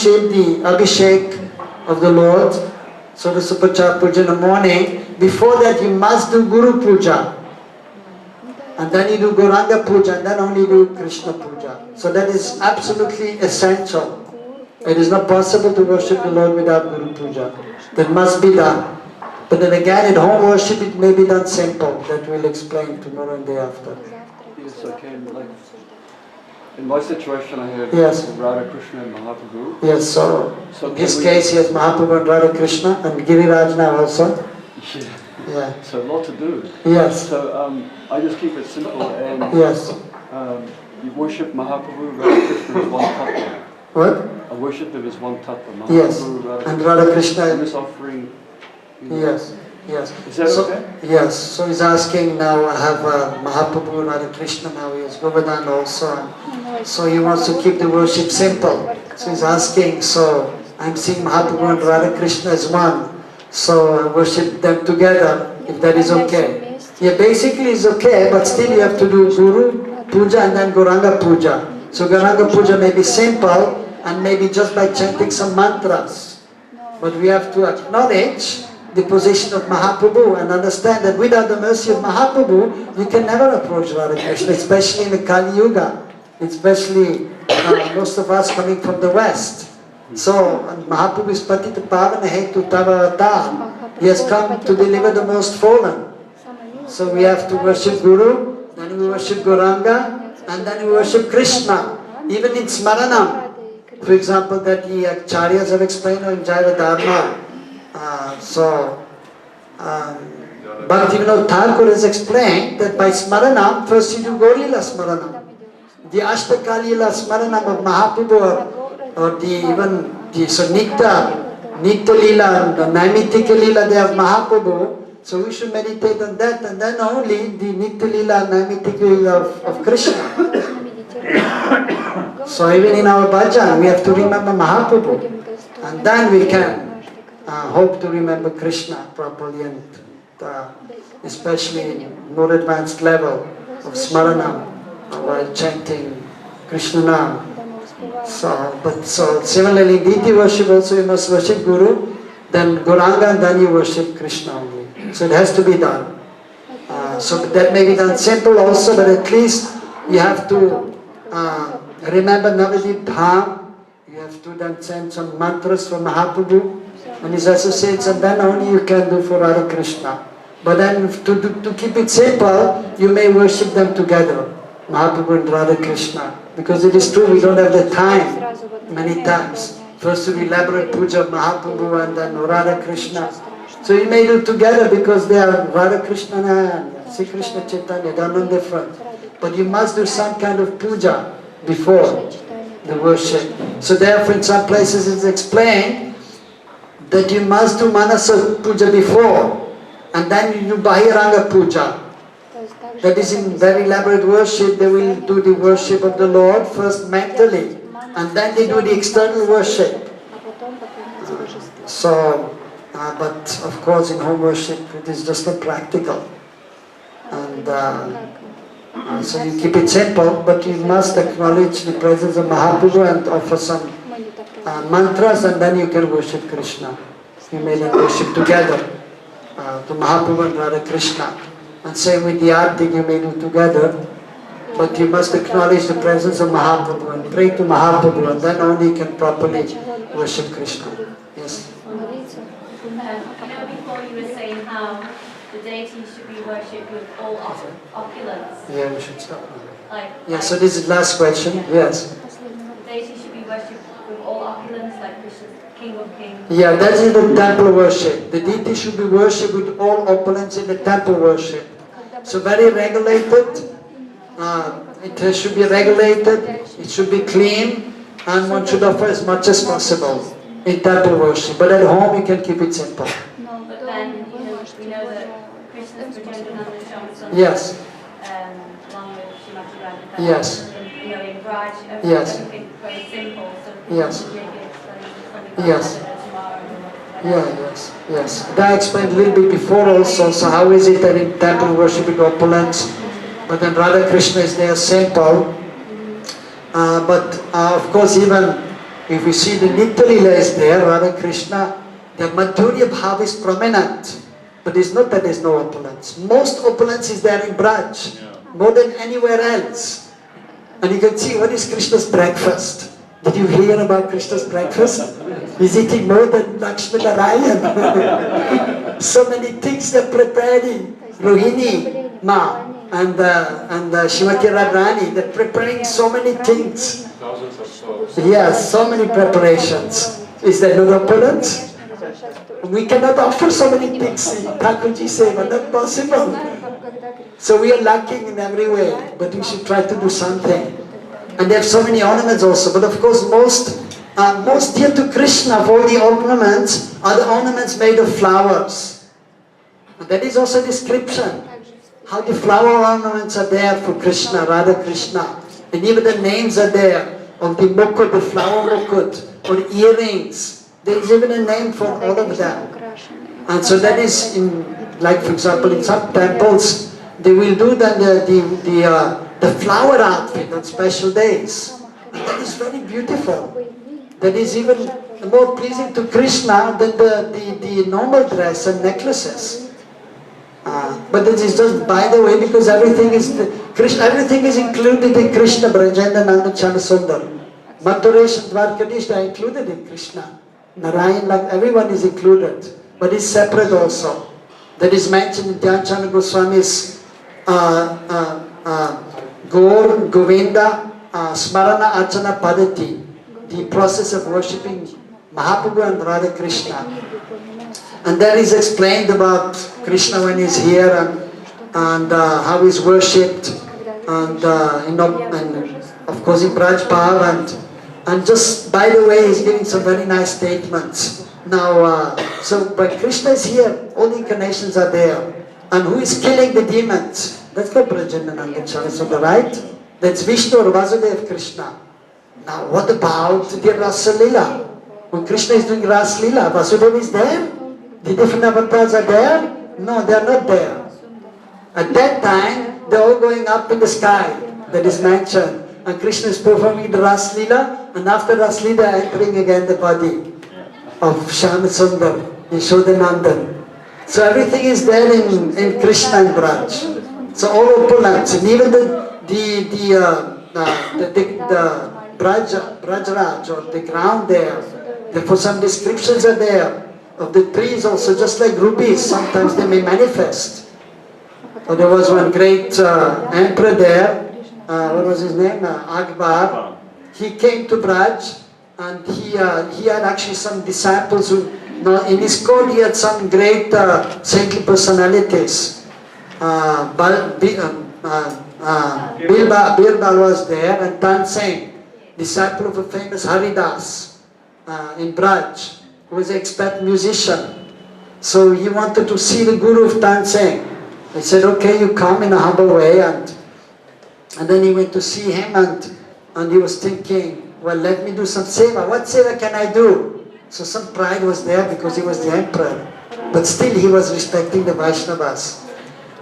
worship the Abhishek of the Lord, so the Supachar Puja in the morning, before that you must do Guru Puja. And then you do Gauranga Puja, and then only do Krishna Puja. So that is absolutely essential. It is not possible to worship the Lord without Guru Puja. That must be done. But then again, in home worship it may be done simple. That we'll explain tomorrow and day after. Yes, okay. Like, in my situation I have Radha Krishna and Mahaprabhu. Yes, so in this case he has Mahaprabhu and Radha Krishna and Girirajna also. Yeah. So a lot to do. Yes. So I just keep it simple and you worship Mahaprabhu, Radha Krishna is one tattva. What? I worship them as one tattva. Mahaprabhu, yes. And Radha Krishna. I'm just offering. Yes. Yes. Is that okay? Yes. So he's asking now. I have Mahaprabhu and Radha Krishna now. He has Govardhan also. So he wants to keep the worship simple. So he's asking. So I'm seeing Mahaprabhu and Radha Krishna as one. So I worship them together. If that is okay. Yeah. Basically it's okay, but still you have to do Guru Puja and then Gauranga Puja. So Gauranga Puja may be simple and maybe just by chanting some mantras. But we have to acknowledge the position of Mahaprabhu and understand that without the mercy of Mahaprabhu, you can never approach Radha Krishna, especially in the Kali Yuga, especially most of us coming from the West. So Mahaprabhu is Patita Pavana Hetu Tavata. He has come to deliver the most fallen. So we have to worship Guru, then we worship Gauranga, and then we worship Krishna. Even in Smaranam, for example, that the Acharyas have explained in Jaiva Dharma. Bhaktivinoda Thakur has explained that by Smaranam, first you do Gaurila Smaranam. The Ashtakalila Smaranam of Mahaprabhu or Nitya Lila and the Naimitika Lila they have Mahaprabhu. So we should meditate on that and then only the Nitya Lila and Naimitika Lila of Krishna. So even in our bhajan we have to remember Mahaprabhu and then we can hope to remember Krishna properly and especially in more advanced level of Smaranam while chanting Krishna Nam. So similarly in deity worship also you must worship Guru, then Gauranga and then you worship Krishna only. So it has to be done. So that may be done simple also, but at least you have to remember Navadip Dham, you have to then chant some mantras for Mahaprabhu and his associates, and then only you can do for Radha Krishna. But then to keep it simple, you may worship them together, Mahaprabhu and Radha Krishna. Because it is true, we don't have the time many times. First to do elaborate puja of Mahaprabhu and then Radha Krishna. So you may do together because they are Radha Krishna and Sri Krishna Chaitanya, they are not different. But you must do some kind of puja before the worship. So therefore in some places it's explained that you must do Manasa Puja before and then you do Bahiranga Puja. That is in very elaborate worship, they will do the worship of the Lord first mentally and then they do the external worship. But of course in home worship it is just not practical. And so you keep it simple, but you must acknowledge the presence of Mahaprabhu and offer some mantras and then you can worship Krishna. You may then worship together to Mahaprabhu and Radha Krishna. And same with the Aarti you may do together, but you must acknowledge the presence of Mahaprabhu and pray to Mahaprabhu and then only you can properly worship Krishna. Yes? Before you were saying how the deity should be worshipped with all opulence. Yeah, we should stop now. So this is the last question. Yes. The deity should be worshipped with all opulence like Krishna, King of Kings. Yeah, that is the temple worship. The deity should be worshipped with all opulence in the temple worship. So very regulated. It should be regulated. It should be clean, and one should offer as much as possible in temple worship. But at home you can keep it simple. But then we know that Krishna's Prajandananda Shama Yes. Along with Srimati Radhika. Yes. In Braj, Yes. everything very simple. So Yes. Yes. Yes. That I explained a little bit before also. So how is it that in temple worship with opulence, but then Radha Krishna is there simple? But of course even If you see the Nitya Leela is there, Radha Krishna, the Madhurya Bhav is prominent. But it's not that there's no opulence. Most opulence is there in Braj, more than anywhere else. And you can see what is Krishna's breakfast. Did you hear about Krishna's breakfast? He's eating more than Lakshmi Narayan. So many things they're preparing. Rohini, Ma, and Shrimati Radharani, they're preparing so many things. Thousands of souls. Yes, so many preparations. Is there no opulence? We cannot offer so many things. Thakurji said, but not possible. So we are lacking in every way, but we should try to do something. And they have so many ornaments also. But of course, most dear to Krishna of all the ornaments are the ornaments made of flowers. And that is also a description. How the flower ornaments are there for Krishna, Radha Krishna. And even the names are there of the mukut, the flower mukut, or earrings. There is even a name for all of them. And so that is in, like for example, in some temples, they will do then the flower outfit on special days. And that is very beautiful. That is even more pleasing to Krishna than the normal dress and necklaces. But this is just by the way, because everything is included in Krishna, Brajendra Nanda Chana Sundar. Mathuresh and Dwarkadish are included in Krishna. Narayan, like everyone is included, but it's separate also. That is mentioned in Dhyanchand Goswami's Gaur, Govinda, Smarana Archana Padati, the process of worshipping Mahaprabhu and Radha Krishna. And that is explained about Krishna when he's here and how he's worshipped, and of course in Braj Bhav, and just by the way he's giving some very nice statements. Now, so when Krishna is here, all the incarnations are there. And who is killing the demons? That's not Brajanananda Charasundar, right? That's Vishnu or Vasudev Krishna. Now what about the Rasa Lila? When Krishna is doing Rasa Lila, Vasudeva is there? The different avatars are there? No, they are not there. At that time, they are all going up in the sky. That is mentioned. And Krishna is performing the Rasa Lila, and after Rasa Lila entering again the body of Shyama Sundar, Yashodanandan. So everything is there in Krishna and Braj. So all opulence, and even the Brajraj, or the ground there, therefore some descriptions are there of the trees also, just like rubies, sometimes they may manifest. So there was one great emperor there, what was his name? Akbar. He came to Braj, and he had actually some disciples who, in his court he had some great saintly personalities. Birbal was there, and Tansing, disciple of a famous Haridas in Braj, who was an expert musician. So he wanted to see the Guru of Tansing. He said, okay, you come in a humble way, and then he went to see him, and he was thinking, well, let me do some seva. What seva can I do? So some pride was there because he was the emperor. But still he was respecting the Vaishnavas.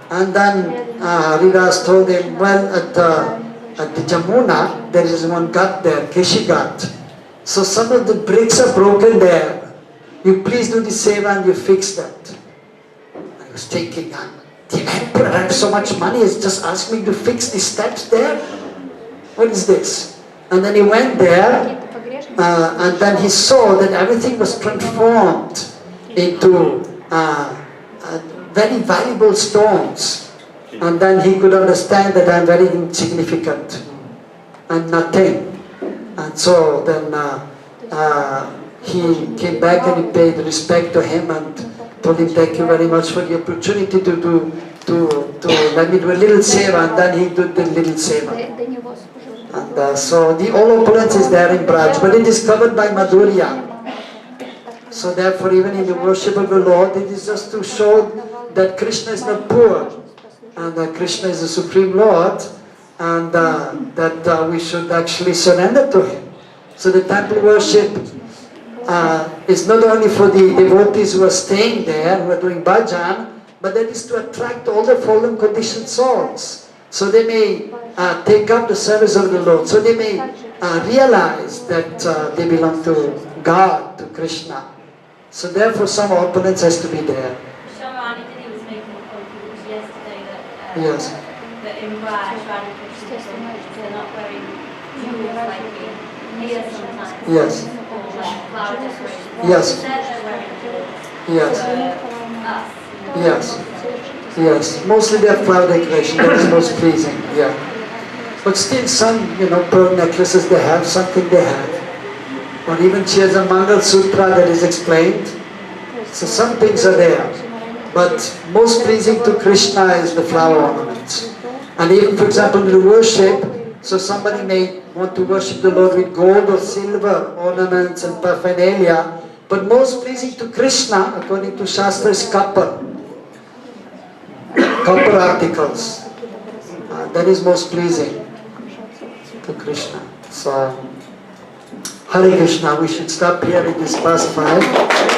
And then Haridas told him, well, at the Jamuna, there is one ghat there, Keshi Ghat. So some of the bricks are broken there. You please do the seva and you fix that. I was thinking, the emperor has so much money, he's just asked me to fix the steps there? What is this? And then he went there, and then he saw that everything was transformed into very valuable stones. And then he could understand that I'm very insignificant and nothing. And so then he came back and he paid respect to him and told him, thank you very much for the opportunity to let me do a little seva, and then he did the little seva. And so the all opulence is there in Braj, but it is covered by Madhurya. So therefore even in the worship of the Lord, it is just to show that Krishna is not poor, and that Krishna is the Supreme Lord, and that we should actually surrender to Him. So the temple worship is not only for the devotees who are staying there, who are doing bhajan, but that is to attract all the fallen conditioned souls. So they may take up the service of the Lord. So they may realize that they belong to God, to Krishna. So therefore some opulence has to be there. Shamarani was making a point yesterday that Yes. that in Raj, Radha Krishna, they're not wearing jewels like we hear sometimes. Yes. Or like flower decorations. Yes. Instead they're wearing jewels. Yes. Us. Yes. Yes. Mostly they have flower decoration. That is most pleasing. Yeah. But still some, pearl necklaces they have, something they have. Or even she has a Mangal Sutra that is explained. So some things are there. But most pleasing to Krishna is the flower ornaments. And even, for example, in the worship, so somebody may want to worship the Lord with gold or silver ornaments and paraphernalia, but most pleasing to Krishna, according to Shastra, is copper. Copper articles. That is most pleasing to Krishna. So, Hare Krishna, we should stop here. It is past 5.